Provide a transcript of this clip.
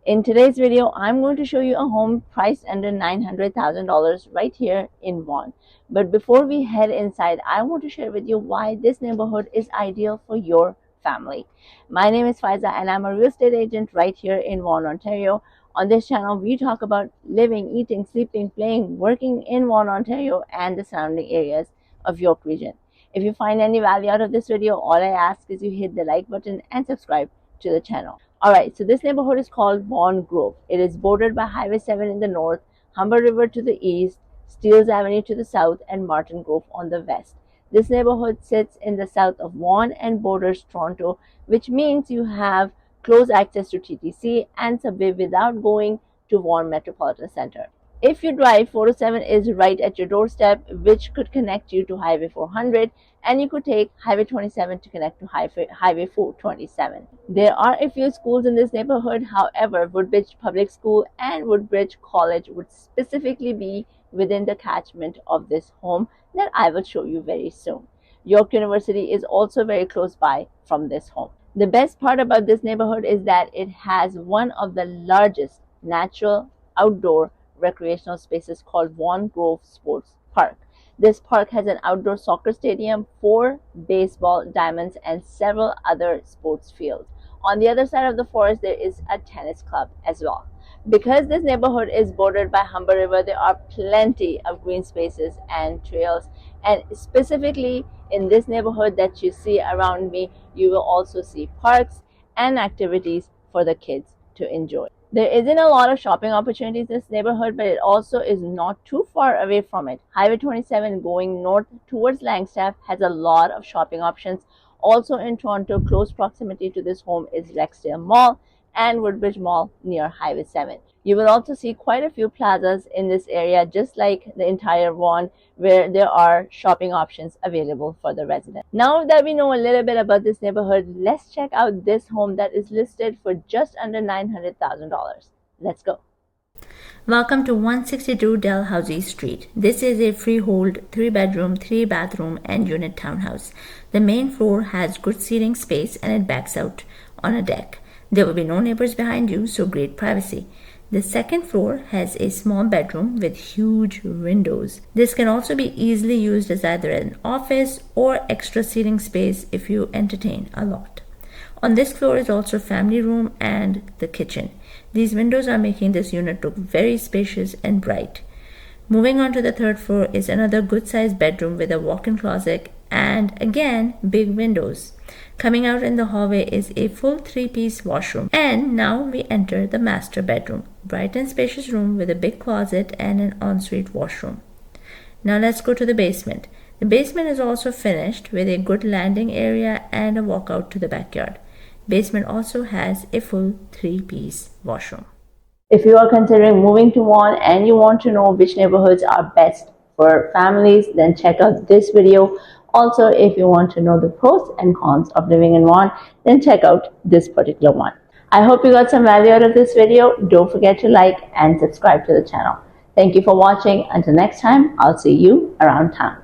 In today's video, I'm going to show you a home priced under $900,000 right here in Vaughan. But before we head inside, I want to share with you why this neighborhood is ideal for your family. My name is Faiza and I'm a real estate agent right here in Vaughan, Ontario. On this channel, we talk about living, eating, sleeping, playing, working in Vaughan, Ontario and the surrounding areas of York region. If you find any value out of this video, all I ask is you hit the like button and subscribe to the channel. Alright, so this neighborhood is called Vaughan Grove. It is bordered by Highway 7 in the north, Humber River to the east, Steeles Avenue to the south, and Martin Grove on the west. This neighborhood sits in the south of Vaughan and borders Toronto, which means you have close access to TTC and subway without going to Vaughan Metropolitan Center. If you drive, 407 is right at your doorstep, which could connect you to Highway 400, and you could take Highway 27 to connect to Highway 427. There are a few schools in this neighborhood. However, Woodbridge Public School and Woodbridge College would specifically be within the catchment of this home that I will show you very soon. York University is also very close by from this home. The best part about this neighborhood is that it has one of the largest natural outdoor recreational spaces called Vaughan Grove Sports Park. This park has an outdoor soccer stadium, 4 baseball diamonds, and several other sports fields. On the other side of the forest, there is a tennis club as well. Because this neighborhood is bordered by Humber River, there are plenty of green spaces and trails, and specifically in this neighborhood that you see around me, you will also see parks and activities for the kids to enjoy. There isn't a lot of shopping opportunities in this neighborhood, but it also is not too far away from it. Highway 27 going north towards Langstaff has a lot of shopping options. Also in Toronto, close proximity to this home is Rexdale Mall and Woodbridge Mall near Highway 7. You will also see quite a few plazas in this area, just like the entire Vaughan, where there are shopping options available for the residents. Now that we know a little bit about this neighborhood, let's check out this home that is listed for just under $900,000. Let's go. Welcome to 162 Dalhousie Street. This is a freehold 3-bedroom, 3-bathroom and unit townhouse. The main floor has good seating space and it backs out on a deck. There will be no neighbors behind you, so great privacy. The second floor has a small bedroom with huge windows. This can also be easily used as either an office or extra seating space if you entertain a lot. On this floor is also family room and the kitchen. These windows are making this unit look very spacious and bright. Moving on to the third floor is another good-sized bedroom with a walk-in closet and again big windows. Coming out in the hallway is a full 3-piece washroom. And now we enter the master bedroom. Bright and spacious room with a big closet and an ensuite washroom. Now let's go to the basement. The basement is also finished with a good landing area and a walkout to the backyard. Basement also has a full 3-piece washroom. If you are considering moving to Vaughan and you want to know which neighborhoods are best for families, then check out this video. Also, if you want to know the pros and cons of living in Vaughan, then check out this particular one. I hope you got some value out of this video. Don't forget to like and subscribe to the channel. Thank you for watching. Until next time, I'll see you around town.